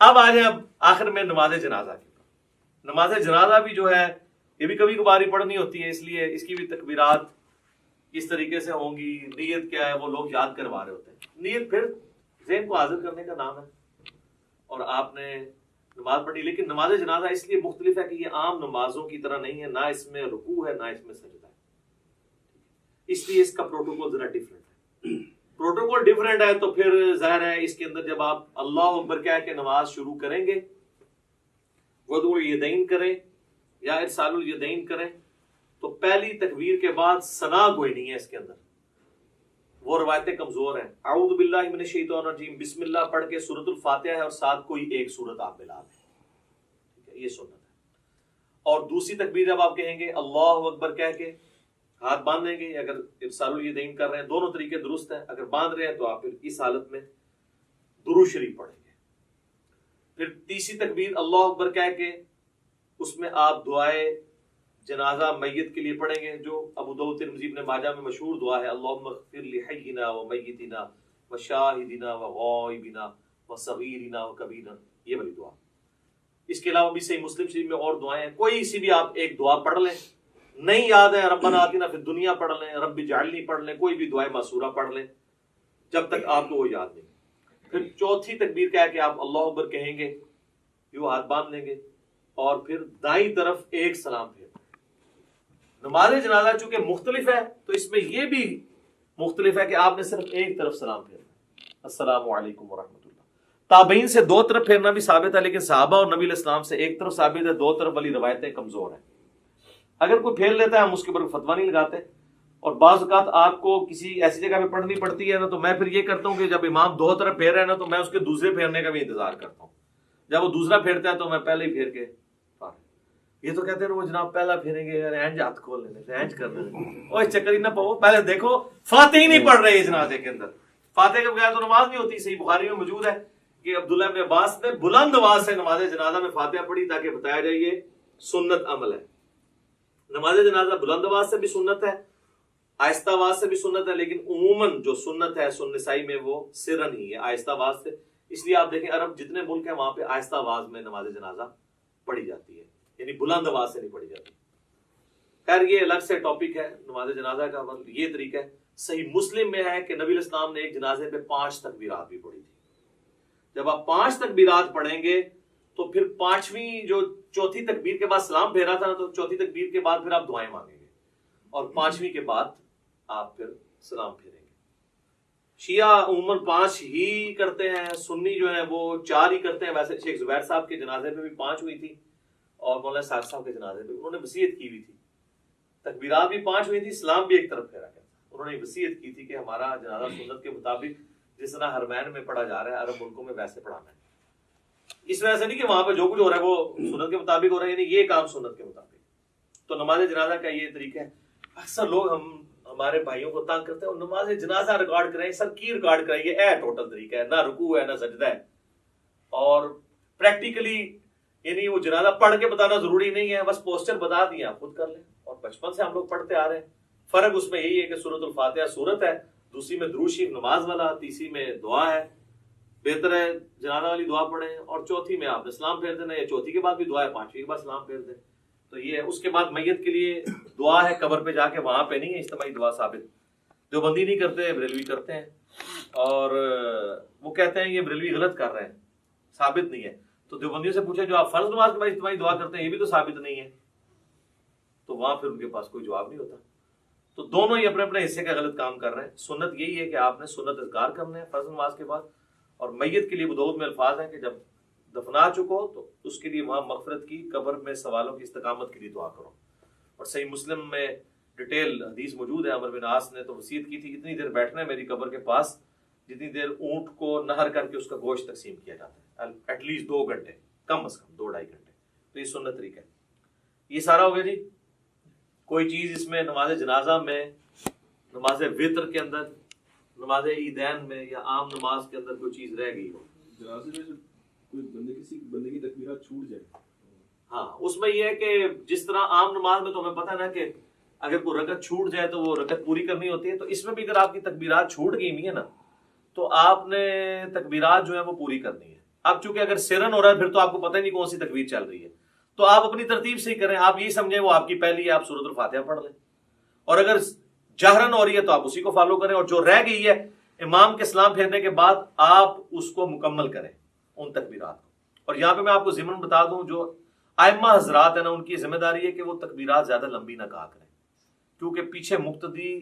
اب آ جائیں اب آخر میں نماز جنازہ کی. نماز جنازہ بھی جو ہے یہ بھی کبھی کبھار ہی پڑھنی ہوتی ہے، اس لیے اس کی بھی تکبیرات کس طریقے سے ہوں گی، نیت کیا ہے، وہ لوگ یاد کروا رہے ہوتے ہیں. نیت پھر ذہن کو حاضر کرنے کا نام ہے اور آپ نے نماز پڑھی. لیکن نماز جنازہ اس لیے مختلف ہے کہ یہ عام نمازوں کی طرح نہیں ہے، نہ اس میں رکوع ہے نہ اس میں سجدہ ہے، اس لیے اس کا پروٹوکول ذرا ڈیفرنٹ ہے. پروٹوکول ڈیفرنٹ ہے تو پھر ظاہر ہے اس کے اندر جب آپ اللہ اکبر کہہ کے نماز شروع کریں گے، وضع الیدین کریں یا ارسال الیدین کریں، تو پہلی تکبیر کے بعد ثنا کوئی نہیں ہے اس کے اندر. وہ روایتیں کمزور ہیں. اعوذ باللہ من الشیطان الرجیم بسم اللہ پڑھ کے سورۃ الفاتحہ ہے اور ساتھ کوئی ایک سورت آپ ملا دیں، یہ سنت ہے. اور دوسری تکبیر جب آپ کہیں گے اللہ اکبر کہہ کے ہاتھ باندھ دیں گے، اگر ارسال الیدین کر رہے ہیں دونوں طریقے درست ہیں، اگر باندھ رہے ہیں تو آپ پھر اس حالت میں درود شریف پڑھیں گے. پھر تیسری تکبیر اللہ اکبر کہہ کے اس میں آپ دعائے جنازہ میت کے لیے پڑھیں گے، جو ابو داؤد ترمذی ابن ماجہ میں مشہور دعا ہے، اللہم اغفر لحینا ومیتنا وشاہدنا وغائبنا وصغیرنا وکبیرنا، یہ والی دعا. اس کے علاوہ بھی صحیح مسلم شریف میں اور دعائیں ہیں، کوئی سی بھی آپ ایک دعا پڑھ لیں. نہیں یاد ہے ربنا آتنا فی الدنیا پڑھ لیں، رب اجعلنی پڑھ لیں، کوئی بھی دعائیں معصورہ پڑھ لیں جب تک آپ کو وہ یاد نہیں. پھر چوتھی تکبیر کہہ کے آپ اللہ اکبر کہیں گے، یوں ہاتھ باندھ لیں گے اور پھر دائیں طرف ایک سلام پھیر. نماز جنازہ چونکہ مختلف ہے تو اس میں یہ بھی مختلف ہے کہ آپ نے صرف ایک طرف سلام پھیرنا، السلام علیکم ورحمۃ اللہ. تابعین سے دو طرف پھیرنا بھی ثابت ہے، لیکن صحابہ اور نبی علیہ السلام سے ایک طرف ثابت ہے، دو طرف والی روایتیں کمزور ہیں. اگر کوئی پھیر لیتا ہے ہم اس کے اوپر فتویٰ نہیں لگاتے. اور بعض اوقات آپ کو کسی ایسی جگہ پہ پڑھنی پڑتی ہے نا، تو میں پھر یہ کرتا ہوں کہ جب امام دو طرف پھیر رہے ہیں نا تو میں اس کے دوسرے پھیرنے کا بھی انتظار کرتا ہوں. جب وہ دوسرا پھیرتا ہے تو میں پہلے ہی پھیر کے. یہ تو کہتے ہیں وہ جناب پہلا پھیریں گے، رینج ہاتھ کھول لیں گے، رینج کر دیں گے، اور اس چکر ہی نہ پاؤ. پہلے دیکھو فاتح ہی نہیں پڑھ رہے اس جنازے کے اندر، فاتح کے بغیر تو نماز نہیں ہوتی. صحیح بخاری میں موجود ہے کہ عبداللہ بن عباس نے بلند آواز سے نماز جنازہ میں فاتحہ پڑھی تاکہ بتایا جائے یہ سنت عمل ہے. نماز جنازہ بلند آواز سے بھی سنت ہے، آہستہ آواز سے بھی سنت ہے، لیکن عموماً جو سنت ہے سنن نسائی میں وہ سرن ہی ہے، آہستہ آواز سے. اس لیے آپ دیکھیں عرب جتنے ملک ہیں وہاں پہ آہستہ آواز میں نماز جنازہ پڑھی جاتی ہے، یعنی بلند آواز سے نہیں پڑھی جاتی. خیر یہ الگ سے ٹاپک ہے نماز جنازہ کا. یہ طریقہ ہے. صحیح مسلم میں ہے کہ نبی علیہ السلام نے ایک جنازے پہ 5 تکبیرات بھی پڑھی تھی. جب آپ 5 تکبیرات پڑھیں گے تو پھر پانچویں جو چوتھی تکبیر کے بعد سلام پھیرا تھا نا، تو چوتھی تکبیر کے بعد پھر آپ دعائیں مانگیں گے اور پانچویں کے بعد آپ پھر سلام پھیریں گے. شیعہ عموماً 5 ہی کرتے ہیں، سنی جو ہیں وہ 4 ہی کرتے ہیں. ویسے شیخ زبیر صاحب کے جنازے پہ بھی 5 ہوئی تھی اور مولانا ساق صاحب کے جنازے پہ انہوں نے وصیت کی ہوئی تھی، تکبیرات بھی 5 ہوئی تھی، سلام بھی ایک طرف پھیرا گیا. انہوں نے وصیت کی تھی کہ ہمارا جنازہ سنت کے مطابق جس طرح حرمین میں پڑھا جا رہا ہے عرب ملکوں میں ویسے پڑھانا ہے. اس وجہ سے نہیں کہ وہاں پہ جو کچھ ہو رہا ہے وہ سنت کے مطابق ہو رہا ہے، یعنی یہ کام سنت کے مطابق. تو نماز جنازہ کا یہ طریقہ ہے. اکثر لوگ ہمارے بھائیوں کو تنگ کرتے ہیں نماز جنازہ ریکارڈ کریں، سر کی ریکارڈ کریں، یہ ٹوٹل طریقہ ہے، نہ رکوع ہے نہ سجدہ ہے. اور پریکٹیکلی یعنی وہ جنازہ پڑھ کے بتانا ضروری نہیں ہے، بس پوسچر بتا دیا آپ خود کر لیں. اور بچپن سے ہم لوگ پڑھتے آ رہے ہیں. فرق اس میں یہی ہے کہ سورۃ الفاتحہ سورت ہے، دوسری میں درود شریف نماز والا، تیسری میں دعا ہے. بہتر ہے جنازہ والی دعا پڑھیں اور چوتھی میں آپ نے سلام پھیر دینا، یا چوتھی کے بعد بھی دعا ہے، پانچویں کے بعد سلام پھیر دیں. تو یہ ہے. اس کے بعد میت کے لیے دعا ہے، قبر پہ جا کے، وہاں پہ نہیں ہے اجتماعی دعا ثابت. دیوبندی نہیں کرتے، بریلوی کرتے ہیں، اور وہ کہتے ہیں یہ بریلوی غلط کر رہے ہیں، ثابت نہیں ہے. تو دیوبندیوں سے پوچھیں جو آپ فرض نماز کے بعد اجتماعی دعا کرتے ہیں یہ بھی تو ثابت نہیں ہے، تو وہاں پھر ان کے پاس کوئی جواب نہیں ہوتا. تو دونوں ہی اپنے اپنے حصے کا غلط کام کر رہے ہیں. سنت یہی ہے کہ آپ نے سنت اذکار کرنے ہیں فرض نماز کے بعد. اور میت کے لیے ابو داؤد میں الفاظ ہیں کہ جب دفنا چکو تو اس کے لیے وہاں مغفرت کی، قبر میں سوالوں کی استقامت کے لیے دعا کرو. اور صحیح مسلم میں ڈیٹیل حدیث موجود ہے. عمر بن عاص نے تو وصیت کی تھی اتنی دیر بیٹھنا ہے میری قبر کے پاس جتنی دیر اونٹ کو نہر کر کے اس کا گوشت تقسیم کیا جاتا ہے، ایٹ لیسٹ 2 گھنٹے، کم از کم 2-2.5 گھنٹے. تو یہ سنت طریقہ ہے. یہ سارا ہو گیا جی. کوئی چیز اس میں نماز جنازہ میں، نماز وطر کے اندر، نماز عیدین میں یا عام نماز کے اندر کوئی چیز رہ گئی ہو؟ جنازے میں کوئی کسی بندے کی تکبیرات چھوٹ جائے، ہاں اس میں یہ ہے کہ جس طرح عام نماز میں تو ہمیں پتہ نا کہ اگر کوئی رکعت چھوٹ جائے تو وہ رکعت پوری کرنی ہوتی ہے. تو اس میں بھی اگر آپ کی تکبیرات چھوٹ گئی نہیں ہے نا تو آپ نے تکبیرات جو ہے وہ پوری کرنی ہے. اب چونکہ اگر سرن ہو رہا ہے پھر تو آپ کو پتہ ہی نہیں کون سی تکبیر چل رہی ہے، تو آپ اپنی ترتیب سے ہی کریں. آپ یہی سمجھیں وہ آپ کی پہلی ہے، آپ سورۃ الفاتحہ پڑھ لیں، اور اگر جہرن ہو رہی ہے تو آپ اسی کو فالو کریں، اور جو رہ گئی ہے امام کے سلام پھیرنے کے بعد آپ اس کو مکمل کریں ان تکبیرات کو. اور یہاں پہ میں آپ کو ضمن بتا دوں، جو ائمہ حضرات ہیں نا، ان کی ذمہ داری ہے کہ وہ تکبیرات زیادہ لمبی نہ کہا کریں، کیونکہ پیچھے مقتدی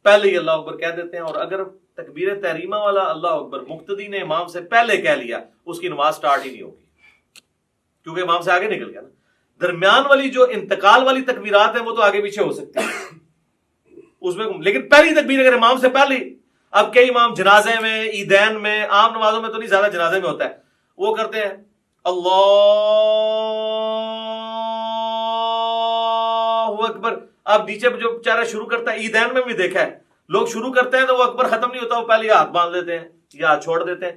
پہلے ہی اللہ اکبر کہہ دیتے ہیں، اور اگر تکبیر تحریمہ والا اللہ اکبر مقتدی نے امام سے پہلے کہہ لیا، اس کی نماز سٹارٹ ہی نہیں ہوگی، کیونکہ امام سے آگے نکل گیا نا. درمیان والی جو انتقال والی تکبیرات ہیں وہ تو آگے پیچھے ہو سکتی ہیں اس میں، لیکن پہلی تکبیر اگر امام سے پہلی. اب کئی امام جنازے میں، عیدین میں، عام نمازوں میں تو نہیں، زیادہ جنازے میں ہوتا ہے، وہ کرتے ہیں اللہ اکبر. اب نیچے جو بیچارہ شروع کرتا ہے، عیدین میں بھی دیکھا ہے لوگ شروع کرتے ہیں تو وہ اکبر ختم نہیں ہوتا، وہ پہلے ہاتھ باندھ لیتے ہیں یا ہاتھ چھوڑ دیتے ہیں.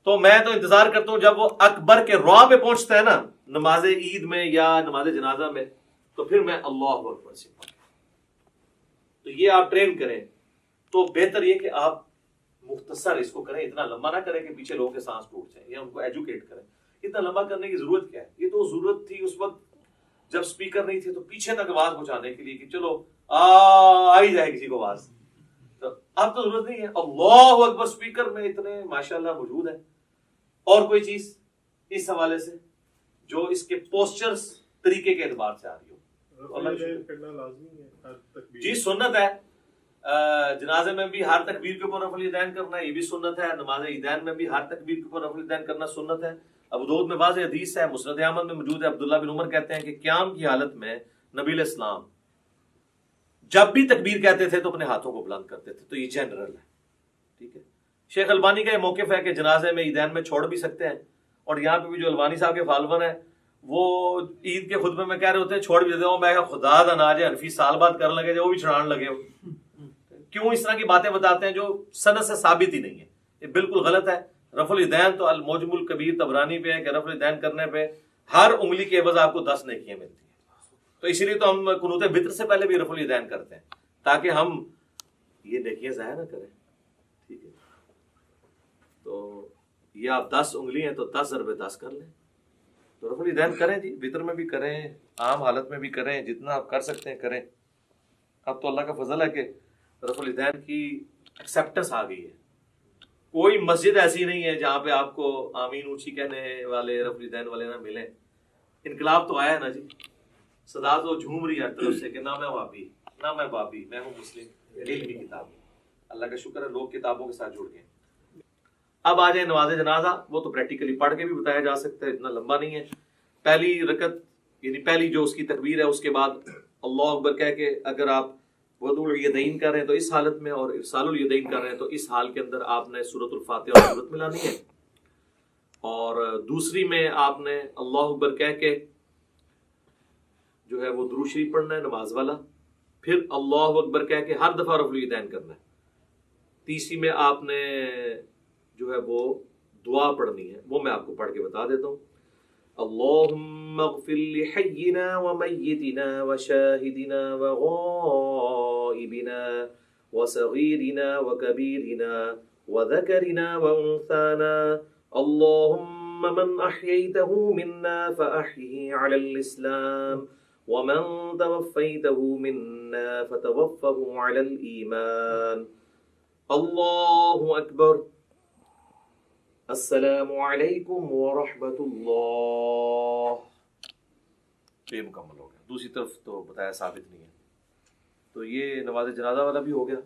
تو میں تو انتظار کرتا ہوں جب وہ اکبر کے رواں پہ پہنچتا ہے نا نماز عید میں یا نماز جنازہ میں، تو پھر میں اللہ اکبر سے پڑھوں. تو یہ آپ ٹرین کریں تو بہتر یہ کہ آپ مختصر اس کو کریں، اتنا لمبا نہ کریں کہ پیچھے لوگوں کے سانس ٹوٹ جائیں، یا ان کو ایجوکیٹ کریں. اتنا لمبا کرنے کی ضرورت کیا ہے؟ یہ تو ضرورت تھی اس وقت جب سپیکر نہیں تھے، تو پیچھے تک آواز پہنچانے کے لیے کہ چلو آ ہی جائے کسی کو آواز. تو اب تو ضرورت نہیں ہے. اللہ اکبر سپیکر میں اتنے ماشاءاللہ موجود ہے. اور کوئی چیز اس حوالے سے جو اس کے پوسچرز طریقے کے اعتبار سے آ رہی ہو؟ جی سنت ہے، جنازے میں بھی ہر تکبیر کے اوپر رفع الیدین کرنا، یہ بھی سنت ہے. نماز عیدین میں بھی ہر تکبیر کے اوپر رفع الیدین کرنا سنت ہے. ابو داؤد میں واضح حدیث ہے، مسند احمد میں موجود ہے. عبداللہ بن عمر کہتے ہیں کہ قیام کی حالت میں نبی علیہ السلام جب بھی تکبیر کہتے تھے تو اپنے ہاتھوں کو بلند کرتے تھے. تو یہ جنرل ہے، ٹھیک ہے. شیخ البانی کا یہ موقف ہے کہ جنازے میں عیدین میں چھوڑ بھی سکتے ہیں، اور یہاں پہ بھی جو البانی صاحب کے فالوور ہیں وہ عید کے خطبے میں کہہ رہے ہوتے ہیں چھوڑ بھی دیتے ہوں. میں خدا دا ناج حنفی سال بعد کرنے لگے جو وہ بھی چھڑان لگے ہو. کیوں اس طرح کی باتیں بتاتے ہیں جو سند سے ثابت ہی نہیں ہے؟ یہ بالکل غلط ہے. رفع الیدین تو المعجم الکبیر طبرانی پہ ہے کہ رفع الیدین کرنے پہ ہر انگلی کے عوض آپ کو 10 نیکیاں ملتی ہیں. تو اسی لیے تو ہم قنوت وتر سے پہلے بھی رفع الیدین کرتے ہیں تاکہ ہم یہ نیکیاں ضائع نہ کریں، ٹھیک ہے. تو یہ آپ 10 انگلی ہیں تو 10 ضرب 10 کر لیں. تو رفع الیدین کریں جی، وتر میں بھی کریں، عام حالت میں بھی کریں، جتنا آپ کر سکتے ہیں کریں. اب تو اللہ کا فضل ہے کہ رفع الیدین کی ایکسیپٹنس آ گئی ہے. کوئی مسجد ایسی نہیں ہے جہاں پہ آپ کو آمین اونچی کہنے والے رفع الیدین والے نہ ملیں. انقلاب تو آیا ہے نا جی، صدا تو جھوم رہی ہے ہر طرف سے کہ نہ میں وہابی نہ میں بابی، میں ہوں مسلم، علمی کتاب. اللہ کا شکر ہے لوگ کتابوں کے ساتھ جڑ گئے. اب آ جائیں نماز جنازہ، وہ تو پریکٹیکلی پڑھ کے بھی بتایا جا سکتا ہے، اتنا لمبا نہیں ہے. پہلی رکعت یعنی پہلی جو اس کی تکبیر ہے، اس کے بعد اللہ اکبر کہہ کے اگر آپ وضو الیدین کر رہے ہیں تو اس حالت میں، اور ارسال الیدین کر رہے ہیں تو اس حال کے اندر آپ نے سورۃ الفاتحہ اور سورت ملانی ہے. اور دوسری میں آپ نے اللہ اکبر کہہ کے جو ہے وہ درود شریف پڑھنا ہے نماز والا، پھر اللہ اکبر کہہ کے ہر دفعہ رفع الیدین کرنا ہے. تیسری میں آپ نے جو ہے وہ دعا پڑھنی ہے، وہ میں آپ کو پڑھ کے بتا دیتا ہوں. اللہم اغفر لحینا ومیتنا وشاہدنا وغائبنا وصغیرنا وکبیرنا وذکرنا وانثانا اللہم من احییتہ منا فاحیہ علی الاسلام ومن توفیتہ منا فتوفہ علی الایمان. اللہ اکبر. السلام علیکم ورحمۃ اللہ. تو یہ مکمل ہو گیا. دوسری طرف تو بتایا ثابت نہیں ہے. تو یہ نماز جنازہ والا بھی ہو گیا.